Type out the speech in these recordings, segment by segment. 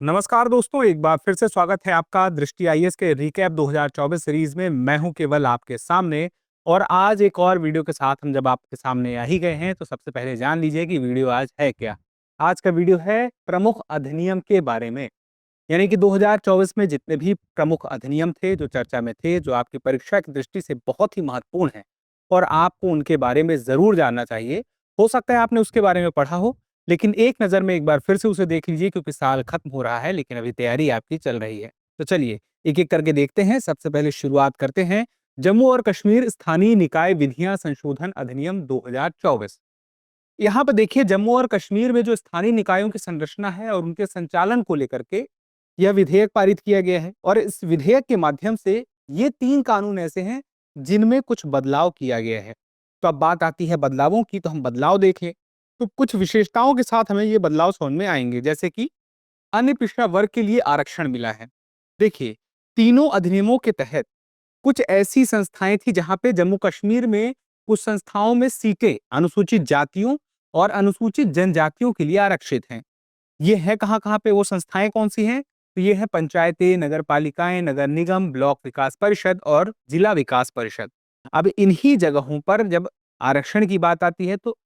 नमस्कार दोस्तों, एक बार फिर से स्वागत है आपका दृष्टि आईएएस के रिकैप 2024 सीरीज में। मैं हूं केवल आपके सामने और आज एक और वीडियो के साथ हम जब आपके सामने आ ही गए हैं तो सबसे पहले जान लीजिए कि वीडियो आज है क्या। आज का वीडियो है प्रमुख अधिनियम के बारे में, यानी कि 2024 में जितने भी प्रमुख अधिनियम थे जो चर्चा में थे, जो आपकी परीक्षा की दृष्टि से बहुत ही महत्वपूर्ण है और आपको उनके बारे में जरूर जानना चाहिए। हो सकता है आपने उसके बारे में पढ़ा हो, लेकिन एक नज़र में एक बार फिर से उसे देख लीजिए, क्योंकि साल खत्म हो रहा है लेकिन अभी तैयारी आपकी चल रही है। तो चलिए एक-एक करके देखते हैं। सबसे पहले शुरुआत करते हैं जम्मू और कश्मीर स्थानीय निकाय विधियां संशोधन अधिनियम 2024। यहाँ पे देखिए, जम्मू और कश्मीर में जो स्थानीय निकायों की संरचना है और उनके संचालन को लेकर के यह विधेयक पारित किया गया है और इस विधेयक के माध्यम से ये 3 कानून ऐसे हैं जिनमें कुछ बदलाव किया गया है। तो अब बात आती है बदलावों की, तो हम बदलाव देख लें। तो कुछ विशेषताओं के साथ हमें ये बदलाव समझ में आएंगे, जैसे कि अन्य पिछड़ा वर्ग के लिए आरक्षण मिला है। देखिए, तीनों अधिनियमों के तहत कुछ ऐसी संस्थाएं थी जहां पे जम्मू कश्मीर में कुछ संस्थाओं में सीटें अनुसूचित जातियों और अनुसूचित जनजातियों के लिए आरक्षित हैं। ये है कहाँ-कहाँ पे, वो संस्थाएं कौन सी हैं? तो ये है पंचायतें, नगर पालिकाएं, नगर निगम, ब्लॉक विकास परिषद और जिला विकास परिषद। अब इन्हीं जगहों पर जब आरक्षण की बात आती है तो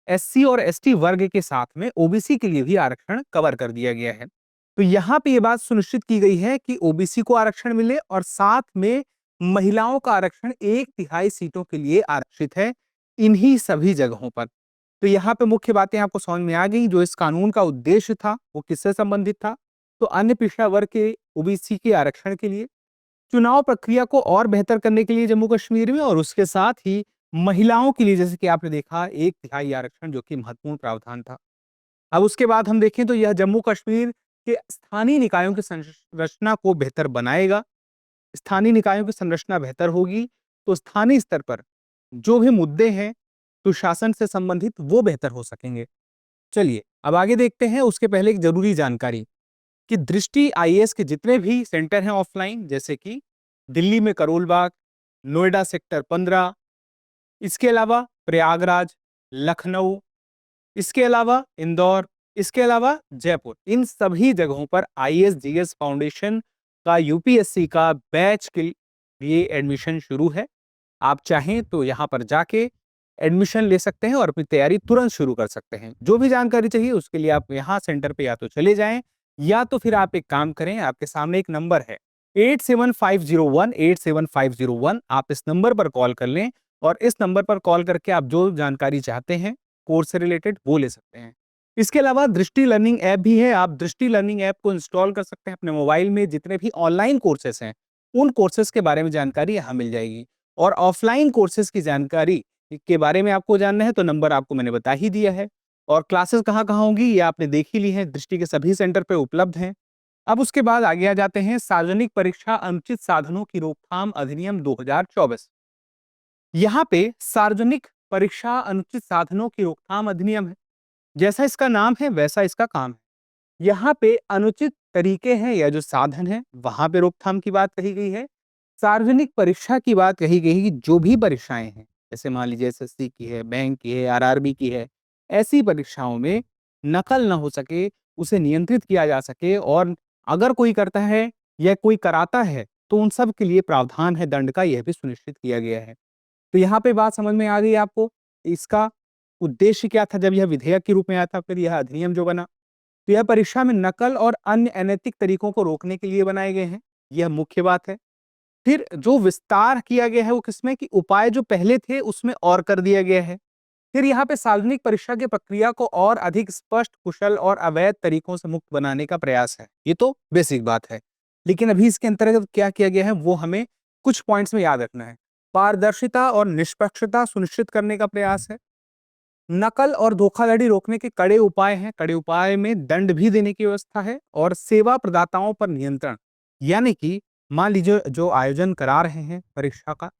एससी और एसटी वर्ग के साथ में ओबीसी के लिए भी आरक्षण कवर कर दिया गया है। तो यहाँ पे ये बात सुनिश्चित की गई है कि ओबीसी को आरक्षण मिले और साथ में महिलाओं का आरक्षण 1/3 सीटों के लिए आरक्षित है इन्हीं सभी जगहों पर। तो यहाँ पे मुख्य बातें आपको समझ में आ गई। जो इस कानून का उद्देश्य था वो किससे संबंधित था? तो अन्य पिछड़ा वर्ग के ओबीसी के आरक्षण के लिए, चुनाव प्रक्रिया को और बेहतर करने के लिए जम्मू कश्मीर में, और उसके साथ ही महिलाओं के लिए, जैसे कि आपने देखा, 1/3 आरक्षण, जो कि महत्वपूर्ण प्रावधान था। अब उसके बाद हम देखें तो यह जम्मू कश्मीर के स्थानीय निकायों की संरचना को बेहतर बनाएगा। स्थानीय निकायों की संरचना बेहतर होगी तो स्थानीय स्तर पर जो भी मुद्दे हैं सुशासन से संबंधित वो बेहतर हो सकेंगे। चलिए अब आगे देखते हैं। उसके पहले एक जरूरी जानकारी कि दृष्टि आईएएस के जितने भी सेंटर हैं ऑफलाइन, जैसे कि दिल्ली में करोल बाग, नोएडा सेक्टर 15, इसके अलावा प्रयागराज, लखनऊ, इसके अलावा इंदौर, इसके अलावा जयपुर, इन सभी जगहों पर आईएएस जीएस फाउंडेशन का यूपीएससी का बैच के लिए एडमिशन शुरू है। आप चाहें तो यहाँ पर जाके एडमिशन ले सकते हैं और अपनी तैयारी तुरंत शुरू कर सकते हैं। जो भी जानकारी चाहिए उसके लिए आप यहाँ सेंटर पे या तो चले जाएं या तो फिर आप एक काम करें, आपके सामने एक नंबर है 8750187501, आप इस नंबर पर कॉल कर लें और इस नंबर पर कॉल करके आप जो जानकारी चाहते हैं कोर्स से रिलेटेड वो ले सकते हैं। इसके अलावा दृष्टि लर्निंग ऐप भी है। आप दृष्टि लर्निंग ऐप को इंस्टॉल कर सकते हैं अपने मोबाइल में। जितने भी ऑनलाइन कोर्सेस हैं उन कोर्सेस के बारे में जानकारी यहाँ मिल जाएगी, और ऑफलाइन कोर्सेज की जानकारी के बारे में आपको जानना है तो नंबर आपको मैंने बता ही दिया है। और क्लासेस कहाँ-कहाँ होंगी ये आपने देख ही ली है, दृष्टि के सभी सेंटर पे उपलब्ध हैं। अब उसके बाद आगे आ जाते हैं सार्वजनिक परीक्षा अनुचित साधनों की रोकथाम अधिनियम 2024। यहाँ पे सार्वजनिक परीक्षा अनुचित साधनों की रोकथाम अधिनियम है। जैसा इसका नाम है वैसा इसका काम है। यहाँ पे अनुचित तरीके हैं या जो साधन है वहां पे रोकथाम की बात कही गई है। सार्वजनिक परीक्षा की बात कही गई है कि जो भी परीक्षाएं हैं, जैसे मान लीजिए एसएससी की है, बैंक की है, आरआरबी की है, ऐसी परीक्षाओं में नकल ना हो सके, उसे नियंत्रित किया जा सके, और अगर कोई करता है या कोई कराता है तो उन सब के लिए प्रावधान है दंड का, यह भी सुनिश्चित किया गया है। तो यहाँ पे बात समझ में आ गई आपको। इसका उद्देश्य क्या था जब यह विधेयक के रूप में आया था, फिर यह अधिनियम जो बना, तो यह परीक्षा में नकल और अन्य अनैतिक तरीकों को रोकने के लिए बनाए गए हैं। यह मुख्य बात है। फिर जो विस्तार किया गया है वो किसमें, कि उपाय जो पहले थे उसमें और कर दिया गया है। फिर यहाँ पे सार्वजनिक परीक्षा की प्रक्रिया को और अधिक स्पष्ट, कुशल और अवैध तरीकों से मुक्त बनाने का प्रयास है। ये तो बेसिक बात है, लेकिन अभी इसके अंतर्गत क्या किया गया है वो हमें कुछ पॉइंट्स में याद रखना है। पारदर्शिता और निष्पक्षता सुनिश्चित करने का प्रयास है। नकल और धोखाधड़ी रोकने के कड़े उपाय हैं। कड़े उपाय में दंड भी देने की व्यवस्था है, और सेवा प्रदाताओं पर नियंत्रण, यानी कि मान लीजिए जो आयोजन करा रहे हैं परीक्षा का,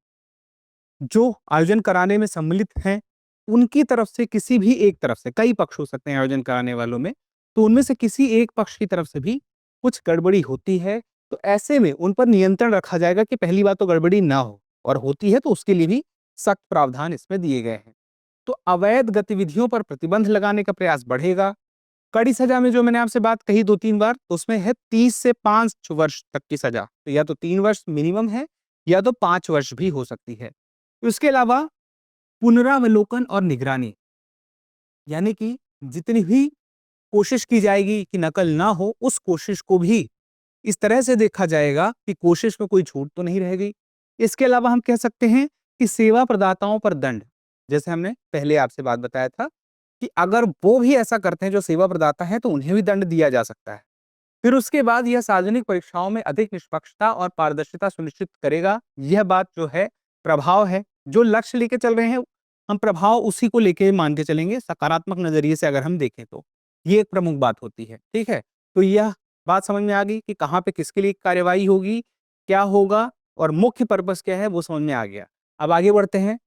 जो आयोजन कराने में सम्मिलित हैं, उनकी तरफ से, किसी भी एक तरफ से, कई पक्ष हो सकते हैं आयोजन कराने वालों में, तो उनमें से किसी एक पक्ष की तरफ से भी कुछ गड़बड़ी होती है तो ऐसे में उन पर नियंत्रण रखा जाएगा कि पहली बात तो गड़बड़ी ना हो, और होती है तो उसके लिए भी सख्त प्रावधान इसमें दिए गए हैं। तो अवैध गतिविधियों पर प्रतिबंध लगाने का प्रयास बढ़ेगा। कड़ी सजा में जो मैंने आपसे बात कही 2-3 बार, तो उसमें है 30 से 5 वर्ष तक की सजा। तो या तो 3 वर्ष मिनिमम है या तो 5 वर्ष भी हो सकती है। उसके अलावा पुनरावलोकन और निगरानी, यानी कि जितनी भी कोशिश की जाएगी कि नकल ना हो, उस कोशिश को भी इस तरह से देखा जाएगा कि कोशिश में कोई छूट तो नहीं रह गई। इसके अलावा हम कह सकते हैं कि सेवा प्रदाताओं पर दंड, जैसे हमने पहले आपसे बात बताया था कि अगर वो भी ऐसा करते हैं जो सेवा प्रदाता हैं, तो उन्हें भी दंड दिया जा सकता है। फिर उसके बाद यह सार्वजनिक परीक्षाओं में अधिक निष्पक्षता और पारदर्शिता सुनिश्चित करेगा। यह बात जो है प्रभाव है, जो लक्ष्य लेके चल रहे हैं, हम प्रभाव उसी को लेके मान के चलेंगे। सकारात्मक नजरिए से अगर हम देखें तो ये एक प्रमुख बात होती है। ठीक है, तो यह बात समझ में आ गई कि कहाँ पे किसके लिए कार्यवाही होगी, क्या होगा और मुख्य पर्पस क्या है, वो समझ में आ गया। अब आगे बढ़ते हैं।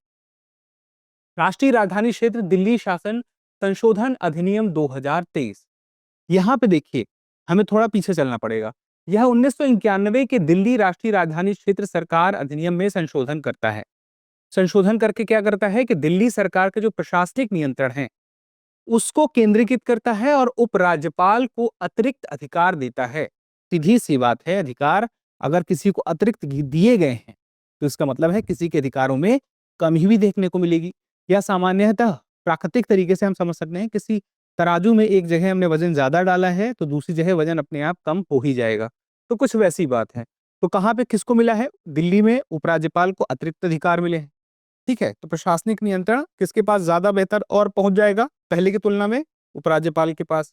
राष्ट्रीय राजधानी क्षेत्र दिल्ली शासन संशोधन अधिनियम 2023। यहाँ पे देखिए, हमें थोड़ा पीछे चलना पड़ेगा। यह 1991 के दिल्ली राष्ट्रीय राजधानी क्षेत्र सरकार अधिनियम में संशोधन करता है। संशोधन करके क्या करता है कि दिल्ली सरकार के जो प्रशासनिक नियंत्रण है, उसको केंद्रीकृत करता है और उपराज्यपाल को अतिरिक्त अधिकार देता है। सीधी सी बात है, अधिकार अगर किसी को अतिरिक्त दिए गए हैं, तो इसका मतलब है किसी के अधिकारों में कमी भी देखने को मिलेगी। या सामान्यतः प्राकृतिक तरीके से हम समझ सकते हैं, किसी तराजू में एक जगह हमने वजन ज्यादा डाला है, तो दूसरी जगह वजन अपने आप कम हो ही जाएगा। तो कुछ वैसी बात है। तो कहाँ पे किसको मिला है? दिल्ली में उपराज्यपाल को अतिरिक्त अधिकार मिले हैं। ठीक है, तो प्रशासनिक नियंत्रण किसके पास ज्यादा बेहतर और पहुंच जाएगा पहले की तुलना में? उपराज्यपाल के पास।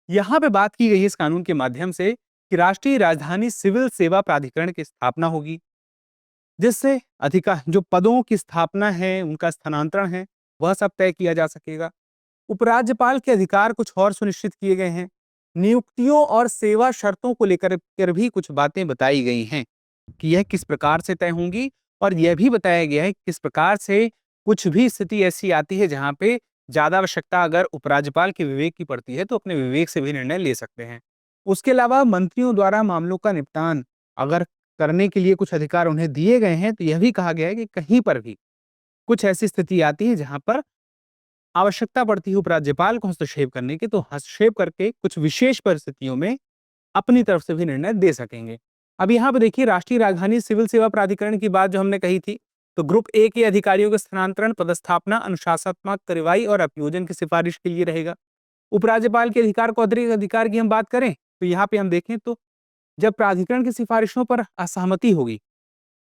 यहां पे बात की गई है इस कानून के माध्यम से कि राष्ट्रीय राजधानी सिविल सेवा प्राधिकरण की स्थापना होगी, जिससे अधिकार जो पदों की स्थापना है, उनका स्थानांतरण है, वह सब तय किया जा सकेगा। उपराज्यपाल के अधिकार कुछ और सुनिश्चित किए गए हैं। नियुक्तियों और सेवा शर्तों को लेकर कर भी कुछ बातें बताई गई हैं कि यह किस प्रकार से तय होंगी, और यह भी बताया गया है कि किस प्रकार से कुछ भी स्थिति ऐसी आती है जहां पे ज्यादा आवश्यकता अगर उपराज्यपाल के विवेक की पड़ती है, तो अपने विवेक से भी निर्णय ले सकते हैं। उसके अलावा मंत्रियों द्वारा मामलों का निपटान अगर करने के लिए कुछ अधिकार उन्हें दिए गए हैं, तो यह भी कहा गया है कि कहीं पर भी कुछ ऐसी स्थिति आती है जहां पर आवश्यकता पड़ती है उपराज्यपाल को हस्तक्षेप करने की, तो हस्तक्षेप करके कुछ विशेष परिस्थितियों में अपनी तरफ से भी निर्णय दे सकेंगे। अब यहाँ पे देखिए, राष्ट्रीय राजधानी सिविल सेवा प्राधिकरण की बात जो हमने कही थी, तो ग्रुप ए के अधिकारियों के स्थानांतरण, पदस्थापना, अनुशासनात्मक कार्रवाई और अभियोजन की सिफारिश के लिए रहेगा। उपराज्यपाल के अधिकार को अतिरिक्त अधिकार की हम बात करें, तो यहाँ पे हम देखें तो जब प्राधिकरण की सिफारिशों पर असहमति होगी,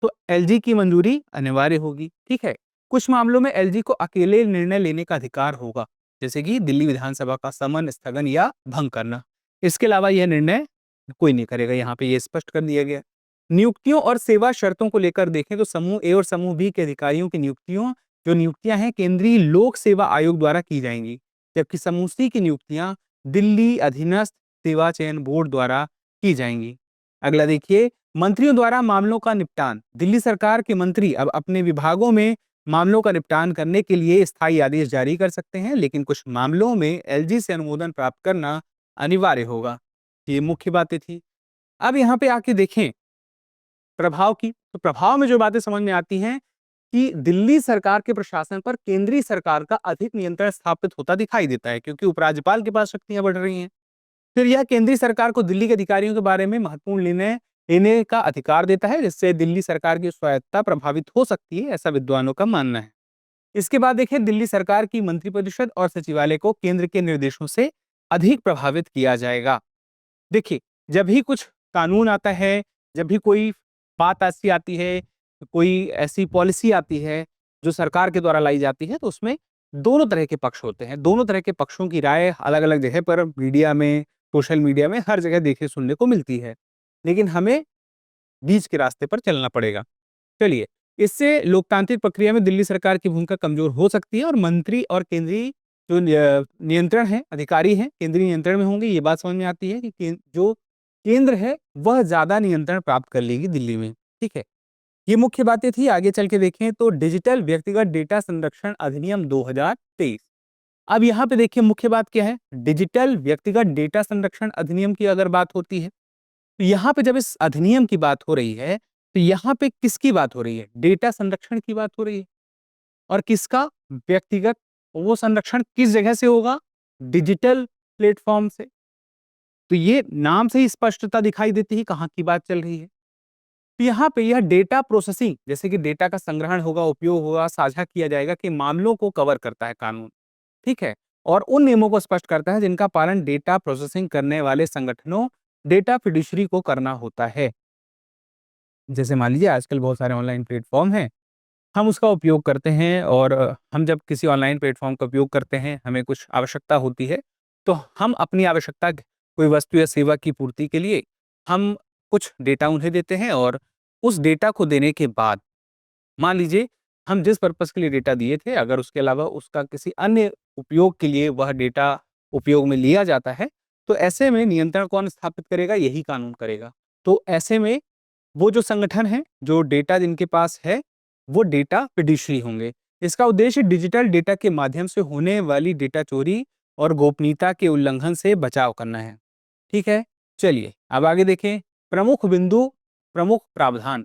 तो एलजी की मंजूरी अनिवार्य होगी। ठीक है, कुछ मामलों में एलजी को अकेले निर्णय लेने का अधिकार होगा, जैसे कि दिल्ली विधानसभा का समन, स्थगन या भंग करना। इसके अलावा यह निर्णय कोई नहीं करेगा, यहाँ पे ये स्पष्ट कर दिया गया। नियुक्तियों और सेवा शर्तों को लेकर देखें तो समूह ए और समूह बी के अधिकारियों की नियुक्तियां हैं केंद्रीय लोक सेवा आयोग द्वारा की जाएंगी, जबकि समूह सी की नियुक्तियां दिल्ली अधीनस्थ सेवा चयन बोर्ड द्वारा की जाएंगी। अगला देखिए, मंत्रियों द्वारा मामलों का निपटान। दिल्ली सरकार के मंत्री अब अपने विभागों में मामलों का निपटान करने के लिए स्थायी आदेश जारी कर सकते हैं, लेकिन कुछ मामलों में एलजी से अनुमोदन प्राप्त करना अनिवार्य होगा। ये मुख्य बातें थी। अब यहाँ पे आके देखें प्रभाव की, तो प्रभाव में जो बातें समझ में आती हैं कि दिल्ली सरकार के प्रशासन पर केंद्रीय सरकार का अधिक नियंत्रण स्थापित होता दिखाई देता है, क्योंकि उपराज्यपाल के पास शक्तियां बढ़ रही हैं। फिर यह केंद्रीय सरकार को दिल्ली के अधिकारियों के बारे में महत्वपूर्ण निर्णय लेने का अधिकार देता है, जिससे दिल्ली सरकार की स्वायत्तता प्रभावित हो सकती है, ऐसा विद्वानों का मानना है। इसके बाद देखिए, दिल्ली सरकार की मंत्रिपरिषद और सचिवालय को केंद्र के निर्देशों से अधिक प्रभावित किया जाएगा। देखिए, जब भी कुछ कानून आता है, जब भी कोई बात ऐसी आती है, कोई ऐसी पॉलिसी आती है जो सरकार के द्वारा लाई जाती है, तो उसमें दोनों तरह के पक्ष होते हैं। दोनों तरह के पक्षों की राय अलग-अलग जगह पर मीडिया में, सोशल मीडिया में, हर जगह देखने सुनने को मिलती है। लेकिन हमें बीच के रास्ते पर चलना पड़ेगा। चलिए, इससे लोकतांत्रिक प्रक्रिया में दिल्ली सरकार की भूमिका कमजोर हो सकती है और मंत्री और केंद्रीय जो नियंत्रण है, अधिकारी हैं, केंद्रीय नियंत्रण में होंगे। ये बात समझ में आती है कि जो केंद्र है वह ज्यादा नियंत्रण प्राप्त कर लेगी दिल्ली में। ठीक है, ये मुख्य बातें थी। आगे चल के देखें तो डिजिटल व्यक्तिगत डेटा संरक्षण अधिनियम 2023। अब यहाँ पे देखिए, मुख्य बात क्या है? डिजिटल व्यक्तिगत डेटा संरक्षण अधिनियम की अगर बात होती है, तो यहाँ पे जब इस अधिनियम की बात हो रही है, तो यहाँ पे किसकी बात हो रही है? डेटा संरक्षण की बात हो रही है। और किसका? व्यक्तिगत। वो संरक्षण किस जगह से होगा? डिजिटल प्लेटफॉर्म से। तो ये नाम से ही स्पष्टता दिखाई देती है कहाँ की बात चल रही है। तो यहाँ पे यह डेटा प्रोसेसिंग, जैसे कि डेटा का संग्रहण होगा, उपयोग होगा, साझा किया जाएगा, कि मामलों को कवर करता है कानून, ठीक है? और उन नियमों को स्पष्ट करता है जिनका पालन डेटा प्रोसेसिंग करने वाले संगठनों, डेटा फिड्यूशरी को करना होता है। जैसे मान लीजिए आजकल बहुत सारे ऑनलाइन प्लेटफ़ॉर्म हैं, हम उसका उपयोग करते हैं, और हम जब किसी ऑनलाइन प्लेटफ़ॉर्म का उपयोग करते हैं, हमें कुछ आवश्यकता होती है, तो हम अपनी आवश्यकता कोई वस्तु या सेवा की पूर्ति के लिए हम कुछ डेटा उन्हें देते हैं, और उस डेटा को देने के बाद मान लीजिए हम जिस पर्पज़ के लिए डेटा दिए थे, अगर उसके अलावा उसका किसी अन्य उपयोग के लिए वह डेटा उपयोग में लिया जाता है, तो ऐसे में नियंत्रण कौन स्थापित करेगा? यही कानून करेगा। तो ऐसे में वो जो संगठन है, जो डेटा जिनके पास है, वो डेटा फिड्यूशरी होंगे। इसका उद्देश्य डिजिटल डेटा के माध्यम से होने वाली डेटा चोरी और गोपनीयता के उल्लंघन से बचाव करना है। ठीक है? चलिए, अब आगे देखें। प्रमुख बिंदु, प्रमुख प्रावधान।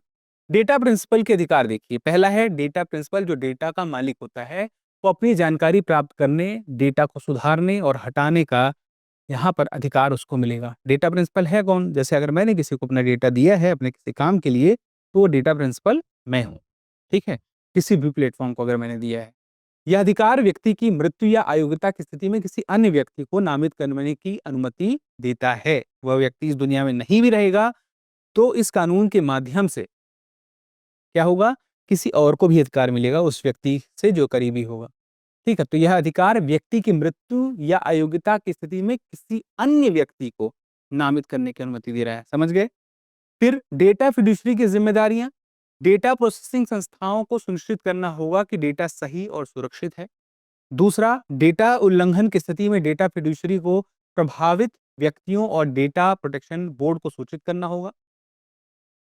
डेटा प्रिंसिपल के अधिकार देखिए। पहला है डेटा प्रिंसिपल, जो डेटा का मालिक होता है, वो अपनी जानकारी प्राप्त करने, डेटा को सुधारने और हटाने का यहाँ पर अधिकार उसको मिलेगा। डेटा प्रिंसिपल है कौन? जैसे अगर मैंने किसी को अपना डेटा दिया है अपने किसी काम के लिए, तो वो डेटा प्रिंसिपल मैं हूँ। ठीक है? किसी भी प्लेटफ़ॉर्म को अगर मैंने दिया है। यह अधिकार व्यक्ति की मृत्यु या अयोग्यता की स्थिति में किसी अन्य व्यक्ति को नामित करने की अनुमति देता है। वह व्यक्ति इस दुनिया में नहीं भी रहेगा, तो इस कानून के माध्यम से क्या होगा? किसी और को भी अधिकार मिलेगा उस व्यक्ति से जो करीबी होगा। ठीक है? तो यह अधिकार व्यक्ति की मृत्यु या अयोग्यता की स्थिति में किसी अन्य व्यक्ति को नामित करने की अनुमति दे रहा है। समझ गए? फिर डेटा फिड्यूशरी की जिम्मेदारियां। डेटा प्रोसेसिंग संस्थाओं को सुनिश्चित करना होगा कि डेटा सही और सुरक्षित है। दूसरा, डेटा उल्लंघन की स्थिति में डेटा फिड्यूशरी को प्रभावित व्यक्तियों और डेटा प्रोटेक्शन बोर्ड को सूचित करना होगा।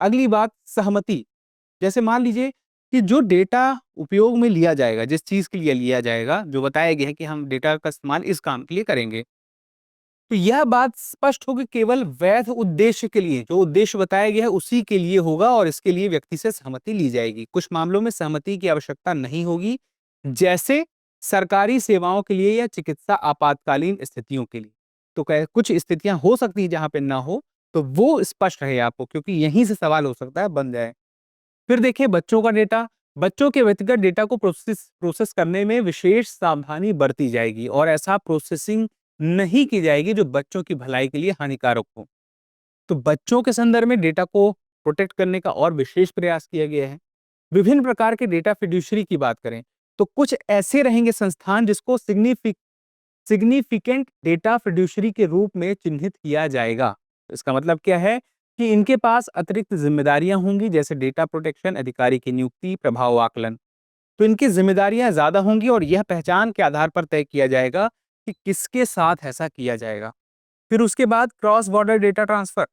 अगली बात, सहमति। जैसे मान लीजिए कि जो डेटा उपयोग में लिया जाएगा, जिस चीज़ के लिए लिया जाएगा, जो बताया गया है कि हम डेटा का इस्तेमाल इस काम के लिए करेंगे, तो यह बात स्पष्ट हो कि केवल वैध उद्देश्य के लिए, जो उद्देश्य बताया गया है उसी के लिए होगा, और इसके लिए व्यक्ति से सहमति ली जाएगी। कुछ मामलों में सहमति की आवश्यकता नहीं होगी, जैसे सरकारी सेवाओं के लिए या चिकित्सा आपातकालीन स्थितियों के लिए। तो कुछ स्थितियां हो सकती है जहां पे ना हो, तो वो स्पष्ट रहे आपको, क्योंकि यहीं से सवाल हो सकता है बन जाए। फिर देखिए बच्चों का डेटा। बच्चों के व्यक्तिगत डेटा को प्रोसेस प्रोसेस करने में विशेष सावधानी बरती जाएगी, और ऐसा प्रोसेसिंग नहीं की जाएगी जो बच्चों की भलाई के लिए हानिकारक हो। तो बच्चों के संदर्भ में डेटा को प्रोटेक्ट करने का और विशेष प्रयास किया गया है। विभिन्न प्रकार के डेटा फिड्यूशरी की बात करें, तो कुछ ऐसे रहेंगे संस्थान जिसको सिग्निफिकेंट डेटा फिड्यूशरी के रूप में चिन्हित किया जाएगा। इसका मतलब क्या है कि इनके पास अतिरिक्त जिम्मेदारियां होंगी, जैसे डेटा प्रोटेक्शन, अधिकारी की नियुक्ति, प्रभाव आकलन। तो इनकी जिम्मेदारियां ज्यादा होंगी, और यह पहचान के आधार पर तय किया जाएगा कि किसके साथ ऐसा किया जाएगा। फिर उसके बाद cross border data transfer.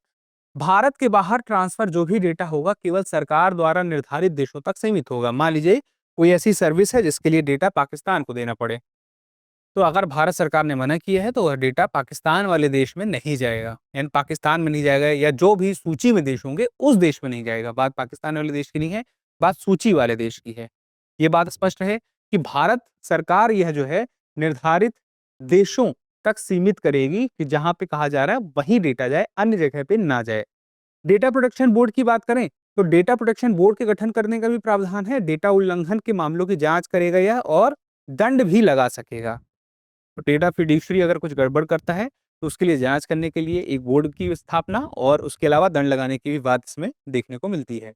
Bharat के बाहर ट्रांसफर जो भी डेटा होगा केवल सरकार द्वारा निर्धारित देशों तक सीमित होगा। मान लीजिए कोई ऐसी सर्विस है जिसके लिए डेटा पाकिस्तान को देना पड़े, तो अगर भारत सरकार ने मना किया है तो वह डेटा पाकिस्तान वाले देश में नहीं जाएगा, यानी पाकिस्तान में नहीं जाएगा, या जो भी सूची में देश होंगे उस देश में नहीं जाएगा। बात पाकिस्तान वाले देश की नहीं है, बात सूची वाले देश की है। ये बात स्पष्ट है कि भारत सरकार यह जो है निर्धारित देशों तक सीमित करेगी, कि जहां पे कहा जा रहा है वहीं डेटा जाए, अन्य जगह पे ना जाए। डेटा प्रोटेक्शन बोर्ड की बात करें, तो डेटा प्रोटेक्शन बोर्ड के गठन करने का भी प्रावधान है। डेटा उल्लंघन के मामलों की जांच करेगा यह, और दंड भी लगा सकेगा। तो डेटा फिड्यूशरी अगर कुछ गड़बड़ करता है, तो उसके लिए जांच करने के लिए एक बोर्ड की स्थापना, और उसके अलावा दंड लगाने की भी बात इसमें देखने को मिलती है।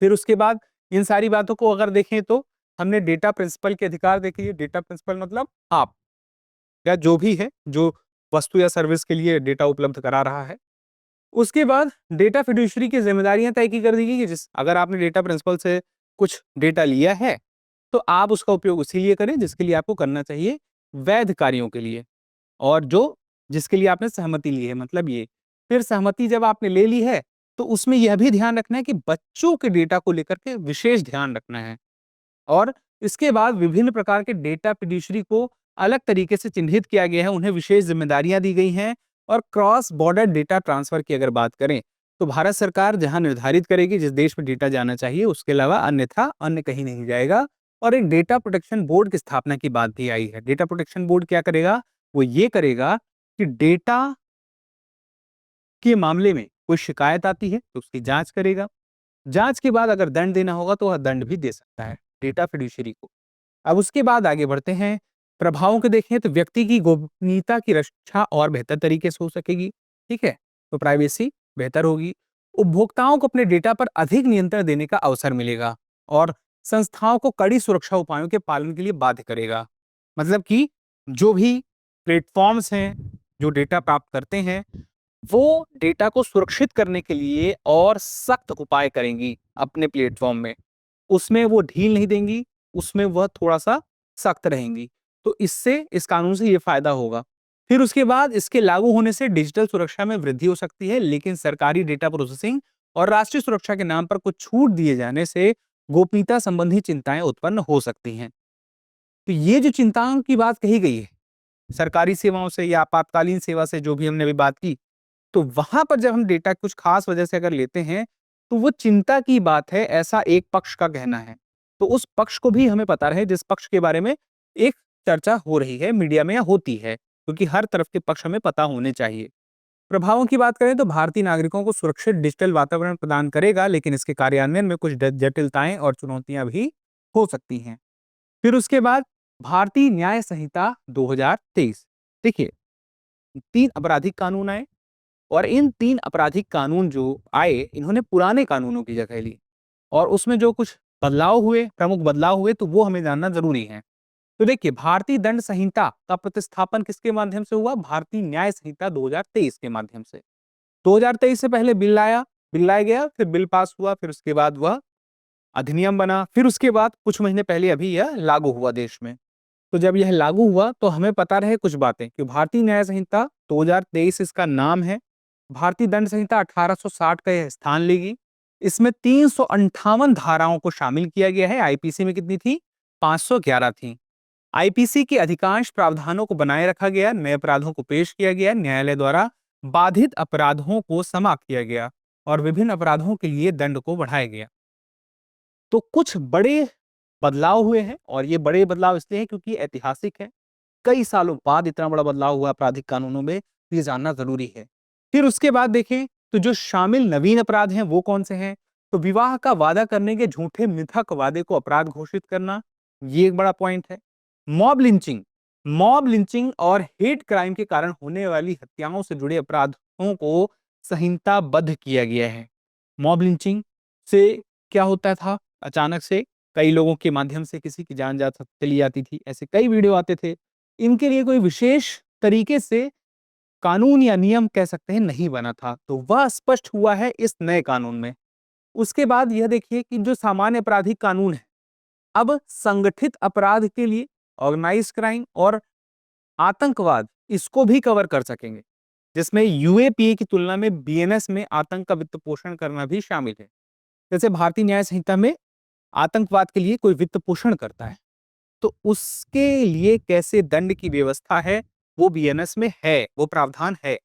फिर उसके बाद इन सारी बातों को अगर देखें, तो हमने डेटा प्रिंसिपल के अधिकार देख लिए। डेटा प्रिंसिपल मतलब आप या जो भी है, जो वस्तु या सर्विस के लिए डेटा उपलब्ध करा रहा है। उसके बाद डेटा फिड्यूशरी की जिम्मेदारियां तय की कर दी गई कि जिस अगर आपने डेटा प्रिंसिपल से कुछ डेटा लिया है, तो आप उसका उपयोग उसी लिए करें जिसके लिए आपको करना चाहिए, वैध कार्यों के लिए, और जो जिसके लिए आपने सहमति ली है, मतलब ये। फिर सहमति जब आपने ले ली है, तो उसमें यह भी ध्यान रखना है कि बच्चों के डेटा को लेकर के विशेष ध्यान रखना है। और इसके बाद विभिन्न प्रकार के डेटा फिड्यूशरी को अलग तरीके से चिन्हित किया गया है, उन्हें विशेष जिम्मेदारियां दी गई हैं। और क्रॉस बॉर्डर डेटा ट्रांसफर की अगर बात करें, तो भारत सरकार जहां निर्धारित करेगी जिस देश में डेटा जाना चाहिए, उसके अलावा अन्यथा अन्य कहीं नहीं जाएगा। और एक डेटा प्रोटेक्शन बोर्ड की स्थापना की बात भी आई है। डेटा प्रोटेक्शन बोर्ड क्या करेगा? वो ये करेगा कि डेटा के मामले में कोई शिकायत आती है तो उसकी जांच करेगा। जांच के बाद अगर दंड देना होगा तो वह दंड भी दे सकता है डेटा फिड्यूशियरी को। अब उसके बाद आगे बढ़ते हैं, प्रभावों को देखें तो व्यक्ति की गोपनीयता की रक्षा और बेहतर तरीके से हो सकेगी। ठीक है, तो प्राइवेसी बेहतर होगी। उपभोक्ताओं को अपने डेटा पर अधिक नियंत्रण देने का अवसर मिलेगा और संस्थाओं को कड़ी सुरक्षा उपायों के पालन के लिए बाध्य करेगा। मतलब कि जो भी प्लेटफॉर्म्स हैं जो डेटा प्राप्त करते हैं, वो डेटा को सुरक्षित करने के लिए और सख्त उपाय करेंगी अपने प्लेटफॉर्म में। उसमें वो ढील नहीं देंगी, उसमें वह थोड़ा-सा सख्त रहेंगी। तो इससे इस कानून से ये फ़ायदा होगा। फिर उसके बाद इसके लागू होने से डिजिटल सुरक्षा में वृद्धि हो सकती है, लेकिन सरकारी डेटा प्रोसेसिंग और राष्ट्रीय सुरक्षा के नाम पर कुछ छूट दिए जाने से गोपनीयता संबंधी चिंताएं उत्पन्न हो सकती हैं। तो ये जो चिंताओं की बात कही गई है, सरकारी सेवाओं से या आपातकालीन सेवा से जो भी हमने अभी बात की, तो वहां पर जब हम डेटा कुछ खास वजह से अगर लेते हैं, तो वो चिंता की बात है, ऐसा एक पक्ष का कहना है। तो उस पक्ष को भी हमें पता रहे जिस पक्ष के बारे में एक चर्चा हो रही है मीडिया में या होती है, क्योंकि हर तरफ के पक्ष हमें पता होने चाहिए। प्रभावों की बात करें तो भारतीय नागरिकों को सुरक्षित डिजिटल वातावरण प्रदान करेगा, लेकिन इसके कार्यान्वयन में कुछ जटिलताएं और चुनौतियां भी हो सकती हैं। फिर उसके बाद भारतीय न्याय संहिता 2023। देखिए, 3 आपराधिक कानून आए और इन 3 आपराधिक कानून जो आए, इन्होंने पुराने कानूनों की जगह ली और उसमें जो कुछ बदलाव हुए, प्रमुख बदलाव हुए, तो वो हमें जानना ज़रूरी है। तो देखिए, भारतीय दंड संहिता का प्रतिस्थापन किसके माध्यम से हुआ? भारतीय न्याय संहिता 2023 के माध्यम से। 2023 से पहले बिल लाया गया, फिर बिल पास हुआ, फिर उसके बाद वह अधिनियम बना, फिर उसके बाद कुछ महीने पहले अभी यह लागू हुआ देश में। तो जब यह लागू हुआ तो हमें पता रहे कुछ बातें कि भारतीय न्याय संहिता 2023 इसका नाम है। भारतीय दंड संहिता 1860 का यह स्थान लेगी। इसमें 358 धाराओं को शामिल किया गया है। आईपीसी में कितनी थी? 511 थी। आईपीसी के अधिकांश प्रावधानों को बनाए रखा गया, नए अपराधों को पेश किया गया, न्यायालय द्वारा बाधित अपराधों को समाप्त किया गया और विभिन्न अपराधों के लिए दंड को बढ़ाया गया। तो कुछ बड़े बदलाव हुए हैं और ये बड़े बदलाव इसलिए हैं क्योंकि ऐतिहासिक है। कई सालों बाद इतना बड़ा बदलाव हुआ आपराधिक कानूनों में, ये जानना जरूरी है। फिर उसके बाद देखें तो जो शामिल नवीन अपराध हैं वो कौन से हैं? तो विवाह का वादा करने के झूठे मिथक वादे को अपराध घोषित करना, ये एक बड़ा पॉइंट है। मॉब लिंचिंग और हेट क्राइम के कारण होने वाली हत्याओं से जुड़े अपराधों को संहिताबद्ध किया गया है। मॉब लिंचिंग से क्या होता था? अचानक से कई लोगों के माध्यम से किसी की जान जा चली जाती थी, ऐसे कई वीडियो आते थे। इनके लिए कोई विशेष तरीके से कानून या नियम कह सकते हैं नहीं बना था, तो वह स्पष्ट हुआ है इस नए कानून में। उसके बाद यह देखिए कि जो सामान्य आपराधिक कानून है, अब संगठित अपराध के लिए ऑर्गेनाइज्ड क्राइम और आतंकवाद इसको भी कवर कर सकेंगे, जिसमें यूएपीए की तुलना में बीएनएस में आतंक का वित्त पोषण करना भी शामिल है। जैसे भारतीय न्याय संहिता में आतंकवाद के लिए कोई वित्त पोषण करता है, तो उसके लिए कैसे दंड की व्यवस्था है, वो बीएनएस में है, वो प्रावधान है।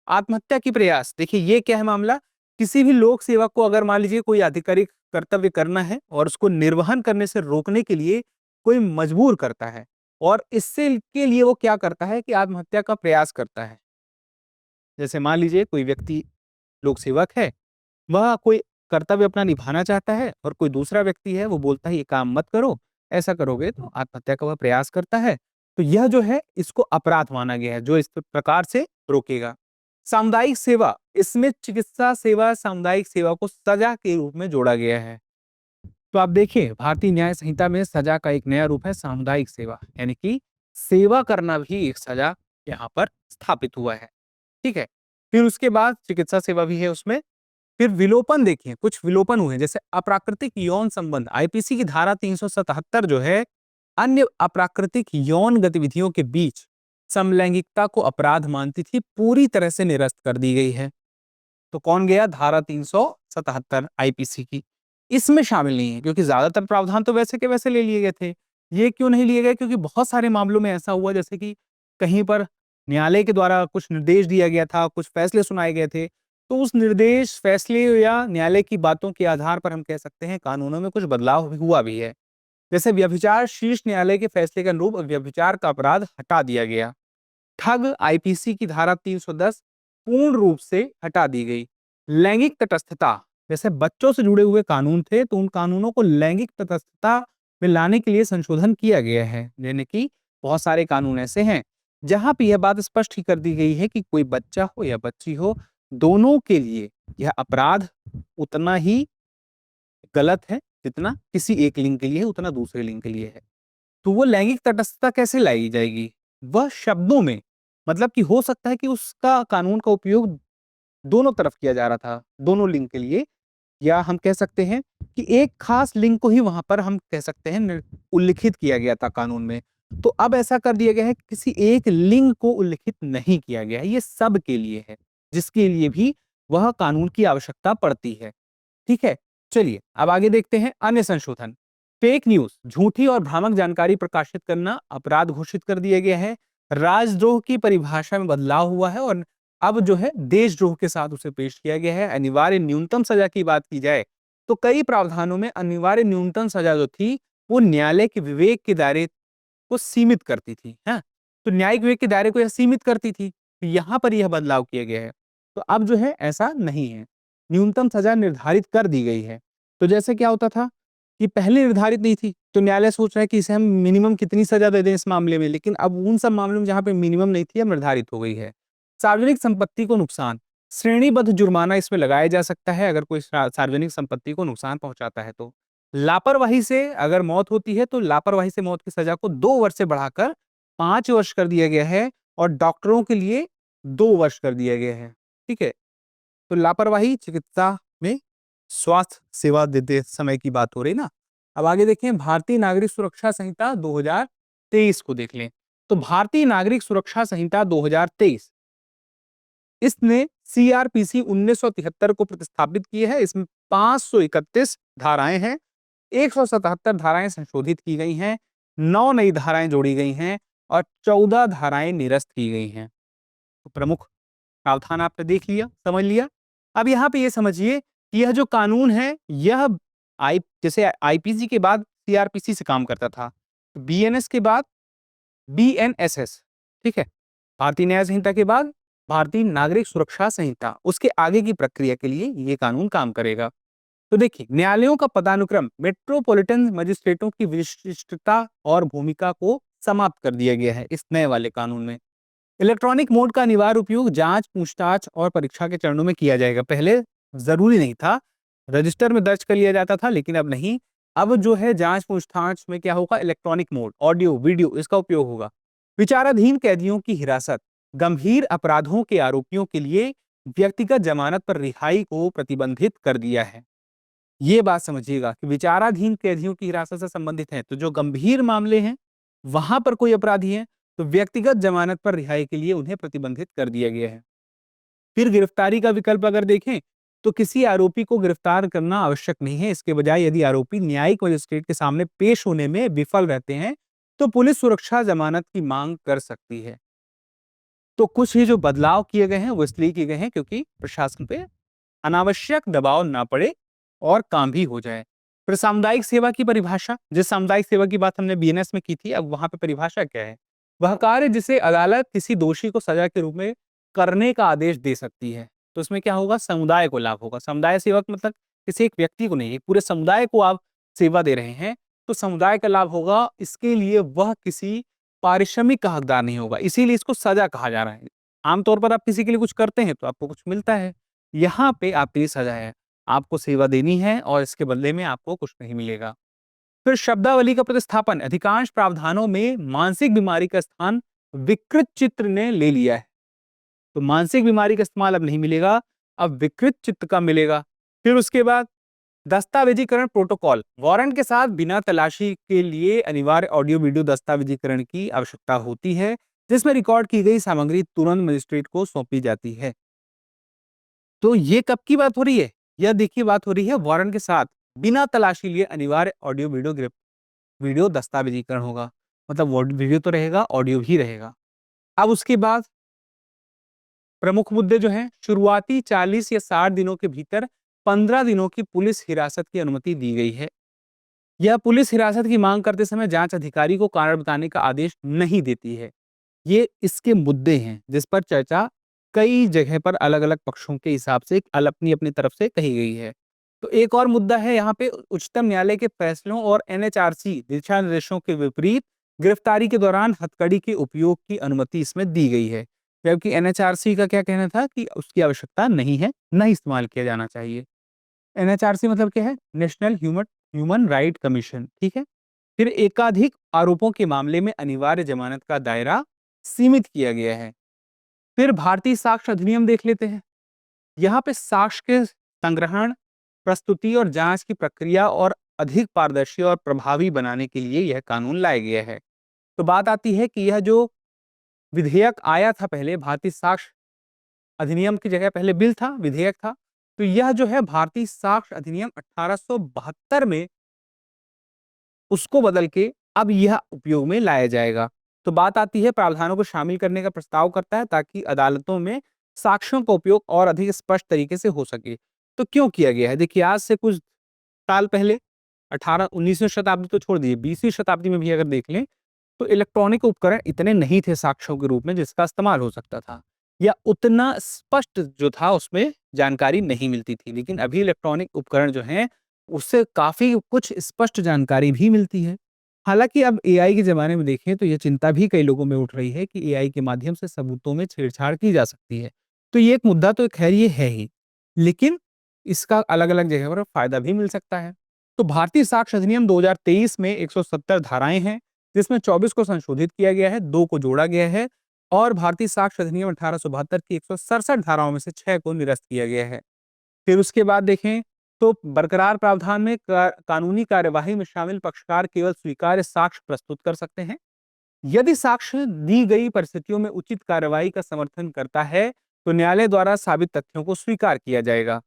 आत्महत्या की प्रयास, देखिए ये क्या है मामला? किसी भी लोक सेवक को अगर मान लीजिए कोई आधिकारिक कर्तव्य करना है और उसको निर्वहन करने से रोकने के लिए कोई मजबूर करता है और इससे के लिए वो क्या करता है कि आत्महत्या का प्रयास करता है। जैसे मान लीजिए कोई व्यक्ति लोक सेवक है, वह कोई कर्तव्य अपना निभाना चाहता है और कोई दूसरा व्यक्ति है वो बोलता है ये काम मत करो, ऐसा करोगे तो आत्महत्या का वह प्रयास करता है, तो यह जो है इसको अपराध माना गया है जो इस प्रकार से रोकेगा। सामुदायिक सेवा, इसमें चिकित्सा सेवा सामुदायिक सेवा को सजा के रूप में जोड़ा गया है। तो आप देखिए भारतीय न्याय संहिता में सजा का एक नया रूप है सामुदायिक सेवा, यानी कि सेवा करना भी एक सजा यहाँ पर स्थापित हुआ है। ठीक है, फिर उसके बाद चिकित्सा सेवा भी है उसमें। फिर विलोपन, देखिए कुछ विलोपन हुए जैसे अप्राकृतिक यौन संबंध। आईपीसी की धारा 377 जो है अन्य अप्राकृतिक यौन गतिविधियों के बीच समलैंगिकता को अपराध मानती थी, पूरी तरह से निरस्त कर दी गई है। तो कौन गया? धारा 377 आईपीसी की इसमें शामिल नहीं है, क्योंकि ज्यादातर प्रावधान तो वैसे के वैसे ले लिए गए थे। ये क्यों नहीं लिए गए? क्योंकि बहुत सारे मामलों में ऐसा हुआ जैसे कि कहीं पर न्यायालय के द्वारा कुछ निर्देश दिया गया था, कुछ फैसले सुनाए गए थे, तो उस निर्देश, फैसले या न्यायालय की बातों के आधार पर हम कह सकते हैं कानूनों में कुछ बदलाव हुआ भी है। जैसे व्यभिचार, शीर्ष न्यायालय के फैसले के अनुरूप व्यभिचार का अपराध हटा दिया गया। ठग आईपीसी की धारा 310 पूर्ण रूप से हटा दी गई। लैंगिक तटस्थता, जैसे बच्चों से जुड़े हुए कानून थे तो उन कानूनों को लैंगिक तटस्थता में लाने के लिए संशोधन किया गया है। यानी कि बहुत सारे कानून ऐसे हैं जहां पे यह बात स्पष्ट ही कर दी गई है कि कोई बच्चा हो या बच्ची हो, दोनों के लिए यह अपराध उतना ही गलत है जितना किसी एक लिंग के लिए है, उतना दूसरे लिंग के लिए है। तो वो लैंगिक तटस्थता कैसे लाई जाएगी? वह शब्दों में, मतलब कि हो सकता है कि उसका कानून का उपयोग दोनों तरफ किया जा रहा था, दोनों लिंग के लिए, या हम कह सकते हैं कि एक खास लिंग को ही वहां पर हम कह सकते हैं उल्लिखित किया गया था कानून में। तो अब ऐसा कर दिया गया है कि किसी एक लिंग को उल्लिखित नहीं किया गया है, ये सब के लिए है, जिसके लिए भी वह कानून की आवश्यकता पड़ती है। ठीक है, चलिए अब आगे देखते हैं अन्य संशोधन। फेक न्यूज, झूठी और भ्रामक जानकारी प्रकाशित करना अपराध घोषित कर दिया गया है। राजद्रोह की परिभाषा में बदलाव हुआ है और अब जो है देशद्रोह के साथ उसे पेश किया गया है। अनिवार्य न्यूनतम सजा की बात की जाए तो कई प्रावधानों में अनिवार्य न्यूनतम सजा जो थी वो न्यायालय के विवेक के दायरे को सीमित करती थी। हाँ, तो न्यायिक विवेक के दायरे को यह सीमित करती थी, तो यहां पर यह बदलाव किया गया है। तो अब जो है ऐसा नहीं है, न्यूनतम सजा निर्धारित कर दी गई है। तो जैसे क्या होता था कि पहले निर्धारित नहीं थी, तो न्यायालय सोच रहा है कि इसे हम मिनिमम कितनी सजा दे दें इस मामले में, लेकिन अब उन सब मामलों में जहां पे मिनिमम नहीं थी अब निर्धारित हो गई है। सार्वजनिक संपत्ति को नुकसान, श्रेणीबद्ध जुर्माना इसमें लगाया जा सकता है अगर कोई सार्वजनिक संपत्ति को नुकसान पहुंचाता है तो। लापरवाही से अगर मौत होती है तो लापरवाही से मौत की सजा को 2 वर्ष से बढ़ाकर 5 वर्ष कर दिया गया है और डॉक्टरों के लिए 2 वर्ष कर दिया गया है। ठीक है, तो लापरवाही चिकित्सा में स्वास्थ्य सेवा देते समय की बात हो रही ना। अब आगे देखें, भारतीय नागरिक सुरक्षा संहिता 2023 को देख लें। तो भारतीय नागरिक सुरक्षा संहिता 2023 इसने सीआरपीसी 1973 को प्रतिस्थापित की है। इसमें 531 धाराएं हैं, 177 धाराएं संशोधित की गई हैं, 9 नई धाराएं जोड़ी गई हैं और 14 धाराएं निरस्त की गई हैं। तो प्रमुख प्रावधान आपने देख लिया, समझ लिया। अब यहाँ पे ये समझिए कि यह जो कानून है यह जैसे आईपीसी के बाद सीआरपीसी से काम करता था, बीएनएस के बाद बीएनएसएस, ठीक है, भारतीय न्याय संहिता के बाद भारतीय नागरिक सुरक्षा संहिता, उसके आगे की प्रक्रिया के लिए ये कानून काम करेगा। तो देखिए, न्यायालयों का पदानुक्रम मेट्रोपॉलिटन मजिस्ट्रेटों की विशिष्टता और भूमिका को समाप्त कर दिया गया है इस नए वाले कानून में। इलेक्ट्रॉनिक मोड का अनिवार्य उपयोग जांच, पूछताछ और परीक्षा के चरणों में किया जाएगा। पहले जरूरी नहीं था, रजिस्टर में दर्ज कर लिया जाता था, लेकिन अब नहीं। अब जो है जांच पूछताछ में क्या होगा, इलेक्ट्रॉनिक मोड, ऑडियो वीडियो इसका उपयोग होगा। विचाराधीन कैदियों की हिरासत, गंभीर अपराधों के आरोपियों के लिए व्यक्तिगत जमानत पर रिहाई को प्रतिबंधित कर दिया है। ये बात समझिएगा कि विचाराधीन कैदियों की हिरासत से संबंधित है, तो जो गंभीर मामले हैं वहां पर कोई अपराधी है तो व्यक्तिगत जमानत पर रिहाई के लिए उन्हें प्रतिबंधित कर दिया गया है। फिर गिरफ्तारी का विकल्प अगर देखें तो किसी आरोपी को गिरफ्तार करना आवश्यक नहीं है। इसके बजाय यदि आरोपी न्यायिक मजिस्ट्रेट के सामने पेश होने में विफल रहते हैं तो पुलिस सुरक्षा जमानत की मांग कर सकती है। तो कुछ ही जो बदलाव किए गए हैं वो इसलिए किए गए हैं क्योंकि प्रशासन पे अनावश्यक दबाव ना पड़े और काम भी हो जाए। फिर सामुदायिक सेवा की परिभाषा, जिस सामुदायिक सेवा की बात हमने बीएनएस में की थी, अब वहां पे परिभाषा क्या है? वह कार्य जिसे अदालत किसी दोषी को सजा के रूप में करने का आदेश दे सकती है। तो इसमें क्या होगा, समुदाय को लाभ होगा। समुदाय सेवक मतलब किसी एक व्यक्ति को नहीं, पूरे समुदाय को आप सेवा दे रहे हैं तो समुदाय का लाभ होगा। इसके लिए वह किसी पारिश्रमिक का हकदार नहीं होगा, इसीलिए इसको सजा कहा जा रहा है। आमतौर पर आप किसी के लिए कुछ करते हैं तो आपको कुछ मिलता है, यहाँ पे आपके लिए सजा है। आपको सेवा देनी है और इसके बदले में आपको कुछ नहीं मिलेगा। फिर शब्दावली का प्रतिस्थापन, अधिकांश प्रावधानों में मानसिक बीमारी का स्थान विकृत चित्र ने ले लिया है। तो मानसिक बीमारी का इस्तेमाल अब नहीं मिलेगा, अब विकृत चित्त का मिलेगा। फिर उसके बाद दस्तावेजीकरण प्रोटोकॉल, वारंट के साथ बिना तलाशी के लिए अनिवार्य ऑडियो वीडियो दस्तावेजीकरण की आवश्यकता होती है, जिसमें रिकॉर्ड की गई सामग्री तुरंत मजिस्ट्रेट को सौंपी जाती है। तो ये कब की बात हो रही है? यह देखिए बात हो रही है वारंट के साथ बिना तलाशी लिए अनिवार्य ऑडियो वीडियो दस्तावेजीकरण होगा। मतलब वीडियो तो रहेगा, ऑडियो भी रहेगा। अब उसके बाद प्रमुख मुद्दे जो हैं, शुरुआती 40 या 60 दिनों के भीतर 15 दिनों की पुलिस हिरासत की अनुमति दी गई है। यह पुलिस हिरासत की मांग करते समय जांच अधिकारी को कारण बताने का आदेश नहीं देती है। ये इसके मुद्दे हैं जिस पर चर्चा कई जगह पर अलग-अलग पक्षों के हिसाब से अपनी-अपनी तरफ से कही गई है। तो एक और मुद्दा है यहाँ पे उच्चतम न्यायालय के फैसलों और एनएचआरसी दिशा निर्देशों के विपरीत गिरफ्तारी के दौरान हथकड़ी के उपयोग की अनुमति इसमें दी गई है। जबकि एनएचआरसी का क्या कहना था कि उसकी आवश्यकता नहीं है, ना ही इस्तेमाल किया जाना चाहिए। एनएचआरसी मतलब क्या है? National human human right commission, ठीक है? फिर एकाधिक आरोपों के मामले में अनिवार्य जमानत का दायरा सीमित किया गया है। फिर भारतीय साक्ष्य अधिनियम देख लेते हैं। यहाँ पे साक्ष्य के संग्रहण, प्रस्तुति और जांच की प्रक्रिया और अधिक पारदर्शी और प्रभावी बनाने के लिए यह कानून लाया गया है। तो बात आती है कि यह जो विधेयक आया था पहले, भारतीय साक्ष्य अधिनियम की जगह पहले बिल था, विधेयक था। तो यह जो है भारतीय साक्ष्य अधिनियम 1872 में उसको बदल के अब यह उपयोग में लाया जाएगा। तो बात आती है प्रावधानों को शामिल करने का प्रस्ताव करता है ताकि अदालतों में साक्ष्यों का उपयोग और अधिक स्पष्ट तरीके से हो सके। तो क्यों किया गया है? देखिए आज से कुछ साल पहले 19वीं शताब्दी तो छोड़ दीजिए, 20वीं शताब्दी में भी अगर देख लें तो इलेक्ट्रॉनिक उपकरण इतने नहीं थे साक्ष्यों के रूप में जिसका इस्तेमाल हो सकता था, या उतना स्पष्ट जो था उसमें जानकारी नहीं मिलती थी। लेकिन अभी इलेक्ट्रॉनिक उपकरण जो हैं उससे काफ़ी कुछ स्पष्ट जानकारी भी मिलती है। हालाँकि अब एआई के ज़माने में देखें तो ये चिंता भी कई लोगों में उठ रही है कि एआई के माध्यम से सबूतों में छेड़छाड़ की जा सकती है। तो ये एक मुद्दा तो खैर ये है ही, लेकिन इसका अलग-अलग जगह पर फ़ायदा भी मिल सकता है। तो भारतीय साक्ष्य अधिनियम 2023 में 170 धाराएँ हैं, जिसमें 24 को संशोधित किया गया है, 2 को जोड़ा गया है और भारतीय साक्ष्य अधिनियम 1872 की 167 धाराओं में से 6 को निरस्त किया गया है। फिर उसके बाद देखें तो बरकरार प्रावधान में कानूनी कार्यवाही में शामिल पक्षकार केवल स्वीकार्य साक्ष्य प्रस्तुत कर सकते हैं। यदि साक्ष्य दी गई परिस्थितियों में उचित कार्रवाई का समर्थन करता है तो न्यायालय द्वारा साबित तथ्यों को स्वीकार किया जाएगा।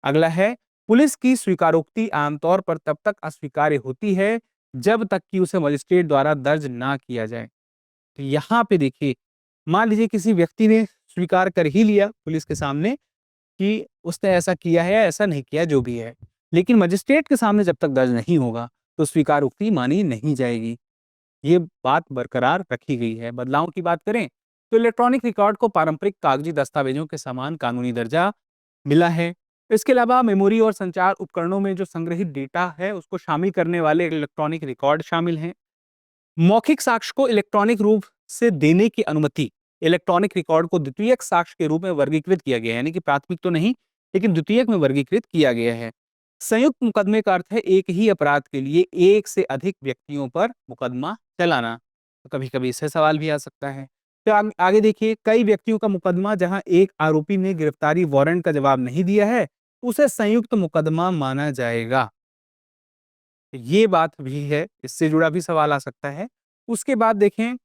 अगला है, पुलिस की स्वीकारोक्ति आमतौर पर तब तक अस्वीकार्य होती है जब तक कि उसे मजिस्ट्रेट द्वारा दर्ज ना किया जाए। तो यहाँ पे देखिए, मान लीजिए किसी व्यक्ति ने स्वीकार कर ही लिया पुलिस के सामने कि उसने ऐसा किया है या ऐसा नहीं किया, जो भी है, लेकिन मजिस्ट्रेट के सामने जब तक दर्ज नहीं होगा तो स्वीकारोक्ति मानी नहीं जाएगी। ये बात बरकरार रखी गई है। बदलाव की बात करें तो इलेक्ट्रॉनिक रिकॉर्ड को पारंपरिक कागजी दस्तावेजों के समान कानूनी दर्जा मिला है। इसके अलावा मेमोरी और संचार उपकरणों में जो संग्रहित डेटा है उसको शामिल करने वाले इलेक्ट्रॉनिक रिकॉर्ड शामिल हैं। मौखिक साक्ष्य को इलेक्ट्रॉनिक रूप से देने की अनुमति, इलेक्ट्रॉनिक रिकॉर्ड को द्वितीयक साक्ष्य के रूप में वर्गीकृत किया गया है, यानी कि प्राथमिक तो नहीं लेकिन द्वितीयक में वर्गीकृत किया गया है। संयुक्त मुकदमे का अर्थ है एक ही अपराध के लिए एक से अधिक व्यक्तियों पर मुकदमा चलाना। तो कभी कभी इससे सवाल भी आ सकता है। तो आगे देखिए, कई व्यक्तियों का मुकदमा जहां एक आरोपी ने गिरफ्तारी वारंट का जवाब नहीं दिया है उसे संयुक्त मुकदमा माना जाएगा। ये बात भी है, इससे जुड़ा भी सवाल आ सकता है। उसके बाद देखें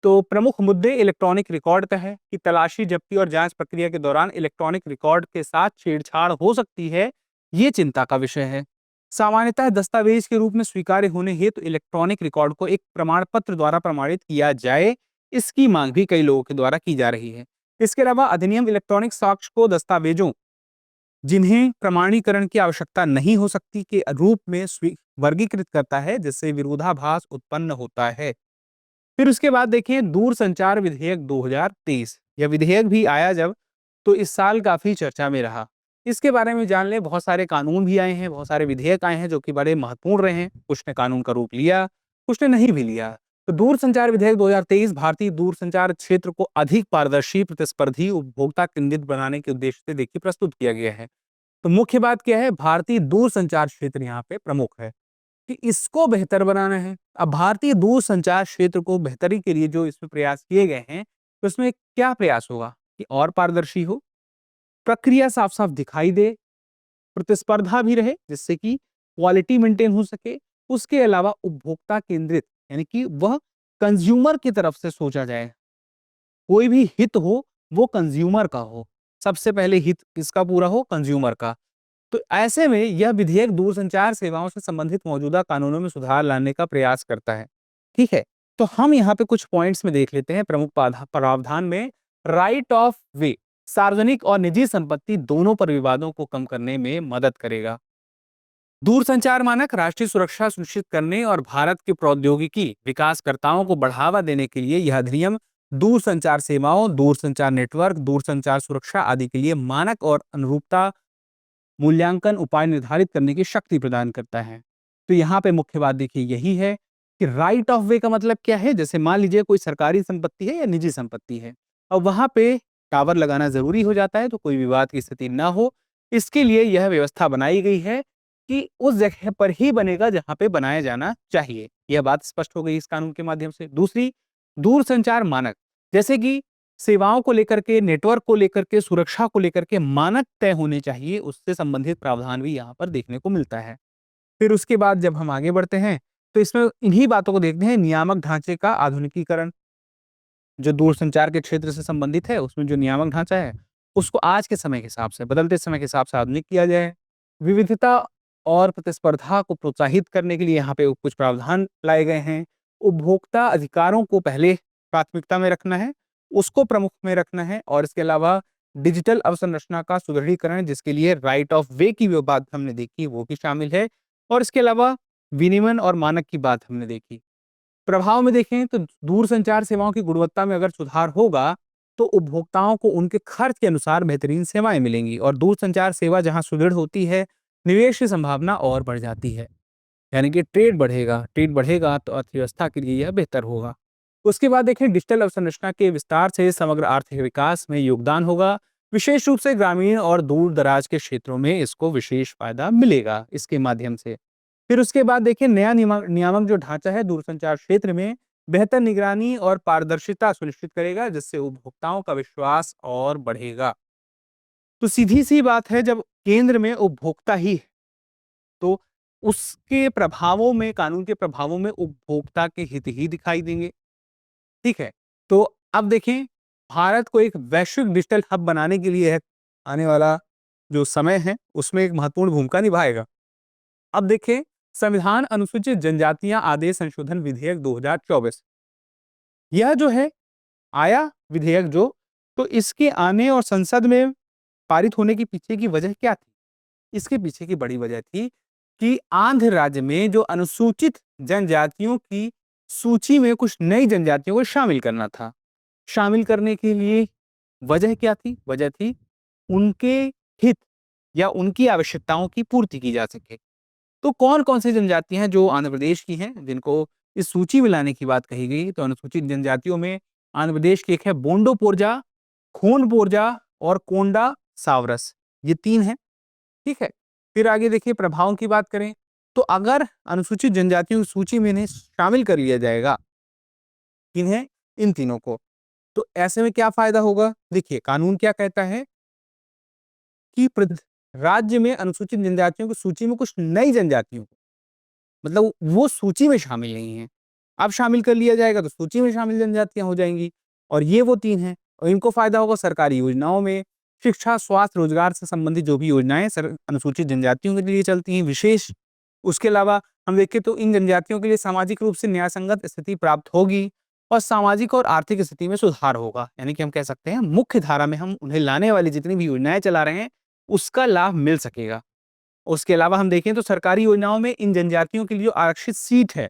तो प्रमुख मुद्दे इलेक्ट्रॉनिक रिकॉर्ड का है कि तलाशी, जब्ती और जांच प्रक्रिया के दौरान इलेक्ट्रॉनिक रिकॉर्ड के साथ छेड़छाड़ हो सकती है, ये चिंता का विषय है। सामान्यतः दस्तावेज के रूप में स्वीकार्य होने हेतु इलेक्ट्रॉनिक रिकॉर्ड को एक प्रमाण पत्र द्वारा प्रमाणित किया जाए, इसकी मांग भी कई लोगों के द्वारा की जा रही है। इसके अलावा अधिनियम इलेक्ट्रॉनिक साक्ष्य को दस्तावेजों जिन्हें प्रमाणीकरण की आवश्यकता नहीं हो सकती के रूप में वर्गीकृत करता है, जिससे विरोधाभास उत्पन्न होता है। फिर उसके बाद देखें दूरसंचार विधेयक 2023, यह विधेयक भी आया जब तो इस साल काफी चर्चा में रहा। इसके बारे में जान लें, बहुत सारे कानून भी आए हैं, बहुत सारे विधेयक आए हैं जो कि बड़े महत्वपूर्ण रहे हैं। कुछ ने कानून का रूप लिया, कुछ ने नहीं भी लिया। तो दूरसंचार विधेयक 2023 भारतीय दूरसंचार क्षेत्र को अधिक पारदर्शी, प्रतिस्पर्धी, उपभोक्ता केंद्रित बनाने के उद्देश्य से देखिए प्रस्तुत किया गया है। तो मुख्य बात क्या है, भारतीय दूरसंचार क्षेत्र यहाँ पे प्रमुख है कि इसको बेहतर बनाना है। अब भारतीय दूरसंचार क्षेत्र को बेहतरी के लिए जो इसमें प्रयास किए गए हैं, तो इसमें क्या प्रयास होगा कि और पारदर्शी हो, प्रक्रिया साफ-साफ दिखाई दे, प्रतिस्पर्धा भी रहे जिससे कि क्वालिटी मेंटेन हो सके। उसके अलावा उपभोक्ता केंद्रित, यानी कि वह कंज्यूमर की तरफ से सोचा जाए। कोई भी हित हो वो कंज्यूमर का हो। सबसे पहले हित किसका पूरा हो? कंज्यूमर का। तो ऐसे में यह विधेयक दूरसंचार सेवाओं से संबंधित मौजूदा कानूनों में सुधार लाने का प्रयास करता है। ठीक है, तो हम यहाँ पे कुछ पॉइंट्स में देख लेते हैं। प्रमुख प्रावधान में राइट ऑफ वे सार्वजनिक और निजी संपत्ति दोनों पर विवादों को कम करने में मदद करेगा। दूरसंचार मानक राष्ट्रीय सुरक्षा सुनिश्चित करने और भारत के प्रौद्योगिकी विकासकर्ताओं को बढ़ावा देने के लिए यह अधिनियम दूरसंचार सेवाओं, दूरसंचार नेटवर्क, दूरसंचार सुरक्षा आदि के लिए मानक और अनुरूपता मूल्यांकन उपाय निर्धारित करने की शक्ति प्रदान करता है। तो यहाँ पे मुख्य बात देखिए यही है कि राइट ऑफ वे का मतलब क्या है? जैसे मान लीजिए कोई सरकारी संपत्ति है या निजी संपत्ति है, और वहां पे टावर लगाना जरूरी हो जाता है तो कोई विवाद की स्थिति ना हो, इसके लिए यह व्यवस्था बनाई गई है कि उस जगह पर ही बनेगा जहां पे बनाया जाना चाहिए। यह बात स्पष्ट हो गई इस कानून के माध्यम से। दूसरी, दूरसंचार मानक, जैसे कि सेवाओं को लेकर के, नेटवर्क को लेकर के, सुरक्षा को लेकर के मानक तय होने चाहिए, उससे संबंधित प्रावधान भी यहाँ पर देखने को मिलता है। फिर उसके बाद जब हम आगे बढ़ते हैं, तो इसमें इन्हीं बातों को देखते हैं, नियामक ढांचे का आधुनिकीकरण। जो दूरसंचार के क्षेत्र से संबंधित है, उसमें जो नियामक ढांचा है, उसको आज के समय के हिसाब से, बदलते समय के हिसाब से आधुनिक किया जाए। विविधता और प्रतिस्पर्धा को प्रोत्साहित करने के लिए यहाँ पे कुछ प्रावधान लाए गए हैं। उपभोक्ता अधिकारों को पहले प्राथमिकता में रखना है, उसको प्रमुख में रखना है, और इसके अलावा डिजिटल अवसंरचना का सुदृढ़ीकरण, जिसके लिए राइट ऑफ वे की जो बात हमने देखी वो भी शामिल है, और इसके अलावा विनियमन और मानक की बात हमने देखी। प्रभाव में देखें तो दूरसंचार सेवाओं की गुणवत्ता में अगर सुधार होगा, तो उपभोक्ताओं को उनके खर्च के अनुसार बेहतरीन सेवाएं मिलेंगी, और दूरसंचार सेवा जहां सुदृढ़ होती है, निवेश की संभावना और बढ़ जाती है। यानी कि ट्रेड बढ़ेगा तो अर्थव्यवस्था के लिए यह बेहतर होगा। उसके बाद देखें, डिजिटल अवसंरचना के विस्तार से समग्र आर्थिक विकास में योगदान होगा। विशेष रूप से ग्रामीण और दूर दराज के क्षेत्रों में इसको विशेष फायदा मिलेगा इसके माध्यम से। फिर उसके बाद देखिए, नया नियामक जो ढांचा है दूरसंचार क्षेत्र में, बेहतर निगरानी और पारदर्शिता सुनिश्चित करेगा, जिससे उपभोक्ताओं का विश्वास और बढ़ेगा। तो सीधी सी बात है, जब केंद्र में उपभोक्ता ही है, तो उसके प्रभावों में, कानून के प्रभावों में उपभोक्ता के हित ही दिखाई देंगे। ठीक है। तो अब देखें, भारत को एक वैश्विक डिजिटल हब बनाने के लिए आने वाला जो समय है, उसमें एक महत्वपूर्ण भूमिका निभाएगा। अब देखें, संविधान अनुसूचित जनजातियां आदेश संशोधन विधेयक 2024, यह जो है आया विधेयक जो, तो इसके आने और संसद में पारित होने के पीछे की वजह क्या थी? इसके पीछे की बड़ी वजह थी कि आंध्र राज्य में जो अनुसूचित जनजातियों की सूची में कुछ नई जनजातियों को शामिल करना था। शामिल करने के लिए वजह क्या थी? वजह थी उनके हित या उनकी आवश्यकताओं की पूर्ति की जा सके। तो कौन-कौन सी जनजातियां हैं जो आंध्र प्रदेश की हैं, जिनको इस सूची में लाने की बात कही गई? तो अनुसूचित जनजातियों में आंध्र प्रदेश की एक है बोंडो पोरजा, खून पोरजा और कोंडा सावरस। ये 3 हैं। ठीक है। फिर आगे देखिए, प्रभावों की बात करें, तो अगर अनुसूचित जनजातियों की सूची में इन्हें शामिल कर लिया जाएगा, किन्हें? इन तीनों को, तो ऐसे में क्या फायदा होगा? देखिए, कानून क्या कहता है कि राज्य में अनुसूचित जनजातियों की सूची में कुछ नई जनजातियों को, मतलब वो सूची में शामिल नहीं है, अब शामिल कर लिया जाएगा तो सूची में शामिल जनजातियां हो जाएंगी, और ये वो 3 हैं। और इनको फायदा होगा सरकारी योजनाओं में, शिक्षा, स्वास्थ्य, रोजगार से संबंधित जो भी योजनाएं अनुसूचित जनजातियों के लिए चलती हैं विशेष। उसके अलावा हम देखें तो इन जनजातियों के लिए सामाजिक रूप से न्यायसंगत स्थिति प्राप्त होगी, और सामाजिक और आर्थिक स्थिति में सुधार होगा। यानी कि हम कह सकते हैं मुख्य धारा में हम उन्हें लाने वाली जितनी भी योजनाएं चला रहे हैं, उसका लाभ मिल सकेगा। उसके अलावा हम देखें तो सरकारी योजनाओं में इन जनजातियों के लिए जो आरक्षित सीट है,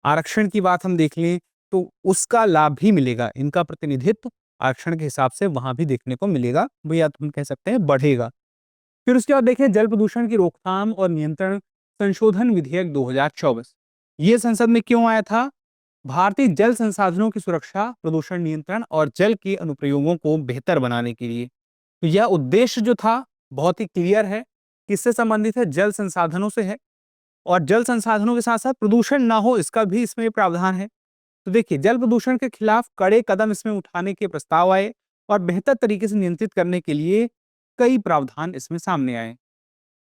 आरक्षण की बात हम देख लें तो उसका लाभ भी मिलेगा। इनका प्रतिनिधित्व आरक्षण के हिसाब से वहां भी देखने को मिलेगा, या तो हम कह सकते हैं बढ़ेगा। फिर उसके बाद देखें, जल प्रदूषण की रोकथाम और नियंत्रण संशोधन विधेयक 2024, ये संसद में क्यों आया था? भारतीय जल संसाधनों की सुरक्षा, प्रदूषण नियंत्रण और जल के अनुप्रयोगों को बेहतर बनाने के लिए। तो यह उद्देश्य जो था बहुत ही क्लियर है, किससे संबंधित है? जल संसाधनों से है, और जल संसाधनों के साथ साथ प्रदूषण ना हो इसका भी इसमें प्रावधान है। तो देखिए, जल प्रदूषण के खिलाफ कड़े कदम इसमें उठाने के प्रस्ताव आए, और बेहतर तरीके से नियंत्रित करने के लिए कई प्रावधान इसमें सामने आए।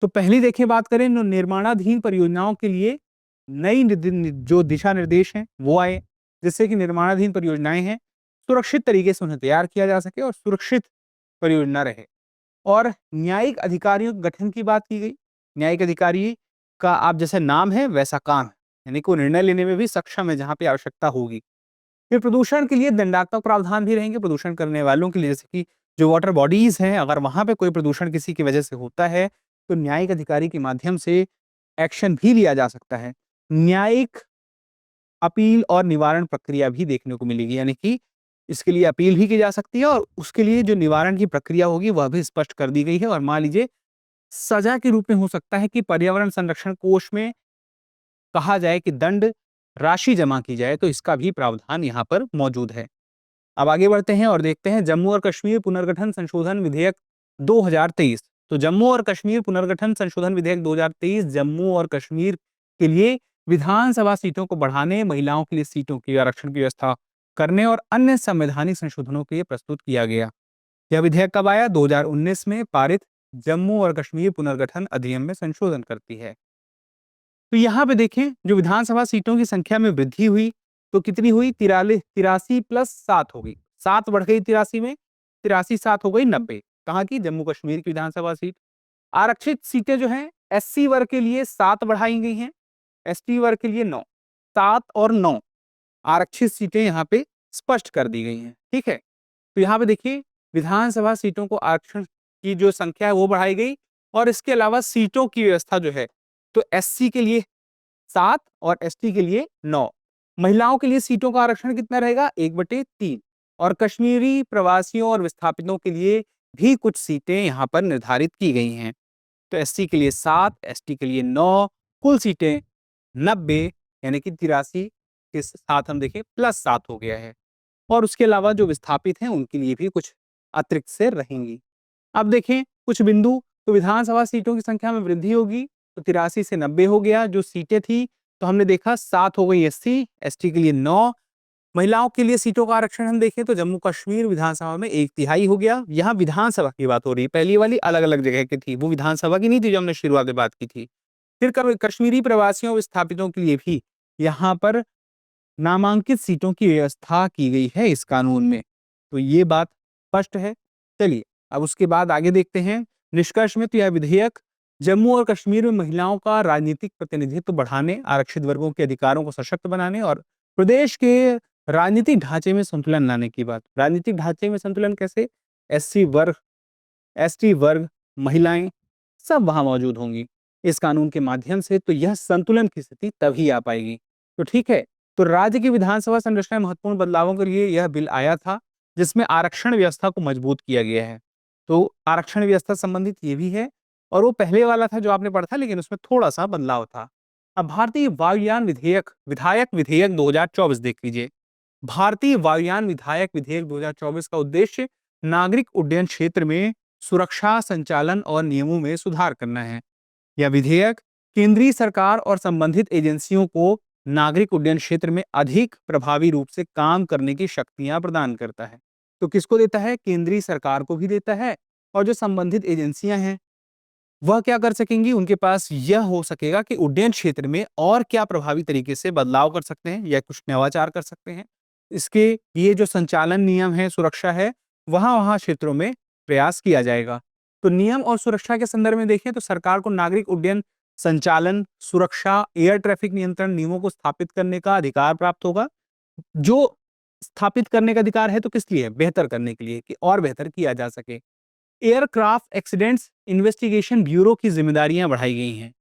तो पहली देखिए बात करें, निर्माणाधीन परियोजनाओं के लिए नई जो दिशा निर्देश हैं वो आए, जिससे कि निर्माणाधीन परियोजनाएं हैं, सुरक्षित तरीके से उन्हें तैयार किया जा सके और सुरक्षित परियोजना रहे। और न्यायिक अधिकारियों के गठन की बात की गई। न्यायिक अधिकारी का आप जैसे नाम है वैसा काम है, यानी कि वो निर्णय लेने में भी सक्षम है जहां पे आवश्यकता होगी। फिर प्रदूषण के लिए दंडात्मक प्रावधान भी रहेंगे प्रदूषण करने वालों के लिए, जैसे कि जो वाटर बॉडीज हैं, अगर वहां पे कोई प्रदूषण किसी की वजह से होता है, तो न्यायिक अधिकारी के माध्यम से एक्शन भी लिया जा सकता है। न्यायिक अपील और निवारण प्रक्रिया भी देखने को मिलेगी, यानी कि इसके लिए अपील भी की जा सकती है और उसके लिए जो निवारण की प्रक्रिया होगी वह भी स्पष्ट कर दी गई है। और मान लीजिए सजा के रूप में हो सकता है कि पर्यावरण संरक्षण कोष में कहा जाए कि दंड राशि जमा की जाए, तो इसका भी प्रावधान यहाँ पर मौजूद है। अब आगे बढ़ते हैं और देखते हैं जम्मू और कश्मीर पुनर्गठन संशोधन विधेयक 2023। तो जम्मू और कश्मीर पुनर्गठन संशोधन विधेयक 2023 जम्मू और कश्मीर के लिए विधानसभा सीटों को बढ़ाने, महिलाओं के लिए सीटों की आरक्षण की व्यवस्था करने और अन्य संवैधानिक संशोधनों के लिए प्रस्तुत किया गया। यह विधेयक कब आया? 2019 में पारित जम्मू और कश्मीर पुनर्गठन अधिनियम में संशोधन करती है। तो यहाँ पे देखें जो विधानसभा सीटों की संख्या में वृद्धि हुई, तो कितनी हुई? 83 प्लस 7 हो गई, 7 बढ़ गई 83 में, 83 7 हो गई 90। कहाँ की? जम्मू कश्मीर की विधानसभा सीट। आरक्षित सीटें जो हैं एससी वर्ग के लिए 7 बढ़ाई गई हैं, एसटी वर्ग के लिए 9, 7 और 9 आरक्षित सीटें यहाँ पे स्पष्ट कर दी गई हैं। ठीक है, तो यहाँ पे देखिए विधानसभा सीटों को आरक्षण की जो संख्या है वो बढ़ाई गई और इसके अलावा सीटों की व्यवस्था जो है, तो एससी के लिए 7 और एसटी के लिए 9। महिलाओं के लिए सीटों का आरक्षण कितना रहेगा? 1/3। और कश्मीरी प्रवासियों और विस्थापितों के लिए भी कुछ सीटें यहाँ पर निर्धारित की गई हैं। तो एससी के लिए 7, एसटी के लिए 9, कुल सीटें 90 यानी कि 83 के साथ हम देखें प्लस 7 हो गया है। और उसके अलावा जो विस्थापित हैं उनके लिए भी कुछ अतिरिक्त से रहेंगी। अब देखें कुछ बिंदु, तो विधानसभा सीटों की संख्या में वृद्धि होगी, तो 83 से 90 हो गया। जो सीटें थी तो हमने देखा 7 हो गई एससी, एसटी के लिए 9। महिलाओं के लिए सीटों का आरक्षण हम देखें तो जम्मू कश्मीर विधानसभा में 1/3 हो गया। यहाँ विधानसभा की बात हो रही है, पहली वाली अलग अलग जगह की थी, वो विधानसभा की नहीं थी जो हमने शुरुआत में बात की थी। फिर कश्मीरी प्रवासियों विस्थापितों के लिए भी यहाँ पर नामांकित सीटों की व्यवस्था की गई है इस कानून में, तो ये बात स्पष्ट है। चलिए अब उसके बाद आगे देखते हैं निष्कर्ष में। तो यह विधेयक जम्मू और कश्मीर में महिलाओं का राजनीतिक प्रतिनिधित्व बढ़ाने, आरक्षित वर्गों के अधिकारों को सशक्त बनाने और प्रदेश के राजनीतिक ढांचे में संतुलन लाने की बात। राजनीतिक ढांचे में संतुलन कैसे? एससी वर्ग, एसटी वर्ग, महिलाएं सब वहां मौजूद होंगी इस कानून के माध्यम से, तो यह संतुलन की स्थिति तभी आ पाएगी। तो ठीक है, तो राज्य की विधानसभा संरचना में महत्वपूर्ण बदलावों के लिए यह बिल आया था जिसमें आरक्षण व्यवस्था को मजबूत किया गया है। तो आरक्षण व्यवस्था संबंधित ये भी है और वो पहले वाला था जो आपने पढ़ा था, लेकिन उसमें थोड़ा सा बदलाव था। अब भारतीय वायुयान विधायक विधेयक 2024 देख लीजिए। भारतीय वायुयान विधायक विधेयक 2024 का उद्देश्य नागरिक उड्डयन क्षेत्र में सुरक्षा, संचालन और नियमों में सुधार करना है। यह विधेयक केंद्रीय सरकार और संबंधित एजेंसियों को नागरिक उड्डयन क्षेत्र में अधिक प्रभावी रूप से काम करने की शक्तियां प्रदान करता है। तो किसको देता है? केंद्रीय सरकार को भी देता है और जो संबंधित एजेंसियां हैं वह क्या कर सकेंगी? उनके पास यह हो सकेगा कि उड्डयन क्षेत्र में और क्या प्रभावी तरीके से बदलाव कर सकते हैं या कुछ नवाचार कर सकते हैं। इसके ये जो संचालन नियम है, सुरक्षा है, वहां वहां क्षेत्रों में प्रयास किया जाएगा। तो नियम और सुरक्षा के संदर्भ में देखें तो सरकार को नागरिक उड्डयन संचालन, सुरक्षा, एयर ट्रैफिक नियंत्रण नियमों को स्थापित करने का अधिकार प्राप्त होगा। जो स्थापित करने का अधिकार है तो किस लिए? बेहतर करने के लिए, कि और बेहतर किया जा सके। एयरक्राफ्ट एक्सीडेंट्स इन्वेस्टिगेशन ब्यूरो की जिम्मेदारियां बढ़ाई गई हैं।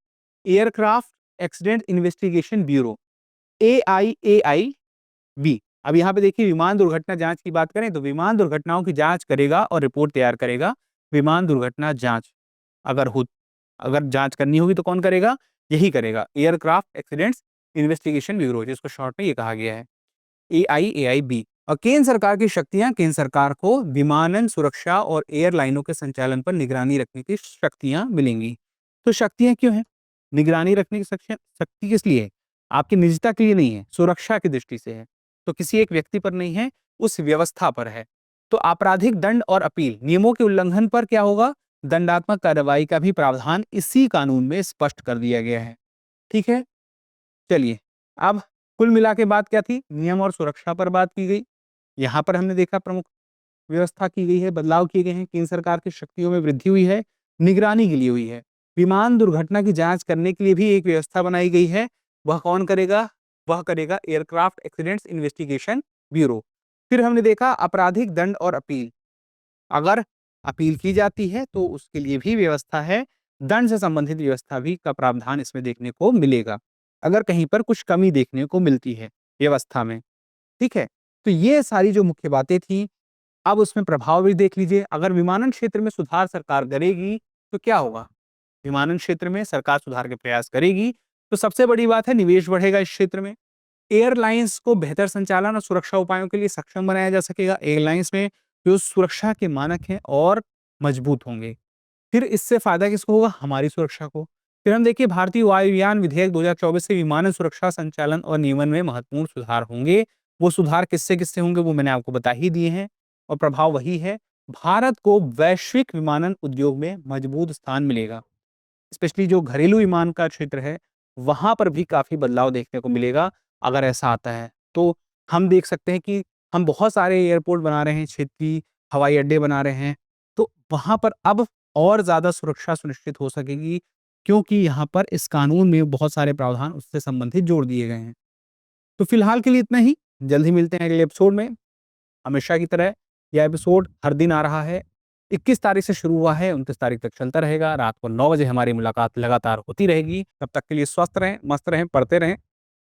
Aircraft accident investigation bureau, AIAIB। अब यहाँ पे देखिए विमान दुर्घटना जांच की बात करें तो विमान दुर्घटनाओं की जांच करेगा और रिपोर्ट तैयार करेगा। विमान दुर्घटना जांच अगर जांच करनी होगी तो कौन करेगा? यही करेगा, एयरक्राफ्ट एक्सीडेंट्स इन्वेस्टिगेशन ब्यूरो, जिसको शॉर्ट में ये कहा गया है, AIAIB। और केंद्र सरकार की शक्तियां, केंद्र सरकार को विमानन सुरक्षा और एयरलाइनों के संचालन पर निगरानी रखने की शक्तियां मिलेंगी। तो शक्तियां क्यों हैं? निगरानी रखने की शक्ति किस लिए है? आपकी निजता के लिए नहीं है, सुरक्षा की दृष्टि से है। तो किसी एक व्यक्ति पर नहीं है, उस व्यवस्था पर है। तो आपराधिक दंड और अपील नियमों के उल्लंघन पर क्या होगा? दंडात्मक कार्रवाई का भी प्रावधान इसी कानून में स्पष्ट कर दिया गया है। ठीक है, चलिए अब कुल मिला के बात क्या थी? नियम और सुरक्षा पर बात की गई। यहाँ पर हमने देखा प्रमुख व्यवस्था की गई है, बदलाव किए गए हैं, केंद्र सरकार की शक्तियों में वृद्धि हुई है, निगरानी के लिए हुई है। विमान दुर्घटना की जांच करने के लिए भी एक व्यवस्था बनाई गई है। वह कौन करेगा? वह करेगा एयरक्राफ्ट एक्सीडेंट्स इन्वेस्टिगेशन ब्यूरो। फिर हमने देखा आपराधिक दंड और अपील। अगर अपील की जाती है तो उसके लिए भी व्यवस्था है। दंड से संबंधित व्यवस्था भी का प्रावधान इसमें देखने को मिलेगा, अगर कहीं पर कुछ कमी देखने को मिलती है व्यवस्था में। ठीक है, तो ये सारी जो मुख्य बातें थी, अब उसमें प्रभाव भी देख लीजिए। अगर विमानन क्षेत्र में सुधार सरकार करेगी, तो क्या होगा? विमानन क्षेत्र में सरकार सुधार के प्रयास करेगी, तो सबसे बड़ी बात है निवेश बढ़ेगा इस क्षेत्र में। एयरलाइंस को बेहतर संचालन और सुरक्षा उपायों के लिए सक्षम बनाया जा सकेगा। एयरलाइंस में जो सुरक्षा के मानक हैं और मजबूत होंगे। फिर इससे फायदा किसको होगा? हमारी सुरक्षा को। फिर हम देखिए भारतीय वायुयान विधेयक 2024 से विमानन सुरक्षा संचालन और नियमन में महत्वपूर्ण सुधार होंगे। वो सुधार किससे होंगे वो मैंने आपको बता ही दिए हैं और प्रभाव वही है। भारत को वैश्विक विमानन उद्योग में मजबूत स्थान मिलेगा। स्पेशली जो घरेलू विमान का क्षेत्र है, वहां पर भी काफी बदलाव देखने को मिलेगा अगर ऐसा आता है। तो हम देख सकते हैं कि हम बहुत सारे एयरपोर्ट बना रहे हैं, क्षेत्रीय हवाई अड्डे बना रहे हैं, तो वहां पर अब और ज्यादा सुरक्षा सुनिश्चित हो सकेगी, क्योंकि यहाँ पर इस कानून में बहुत सारे प्रावधान उससे संबंधित जोड़ दिए गए हैं। तो फिलहाल के लिए इतना ही। जल्द ही मिलते हैं अगले एपिसोड में। हमेशा की तरह यह एपिसोड हर दिन आ रहा है। 21 तारीख से शुरू हुआ है, 29 तारीख तक चलता रहेगा। रात को 9 बजे हमारी मुलाकात लगातार होती रहेगी। तब तक के लिए स्वस्थ रहें, मस्त रहें, पढ़ते रहें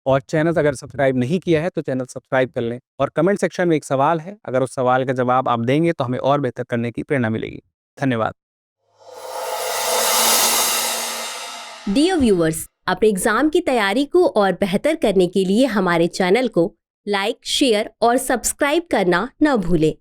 और चैनल अगर सब्सक्राइब नहीं किया है तो चैनल सब्सक्राइब कर लें। और कमेंट सेक्शन में एक सवाल है, अगर उस सवाल का जवाब आप देंगे तो हमें और बेहतर करने की प्रेरणा मिलेगी। धन्यवाद। डियर व्यूअर्स, अपने एग्जाम की तैयारी को और बेहतर करने के लिए हमारे चैनल को लाइक, शेयर और सब्सक्राइब करना न भूलें।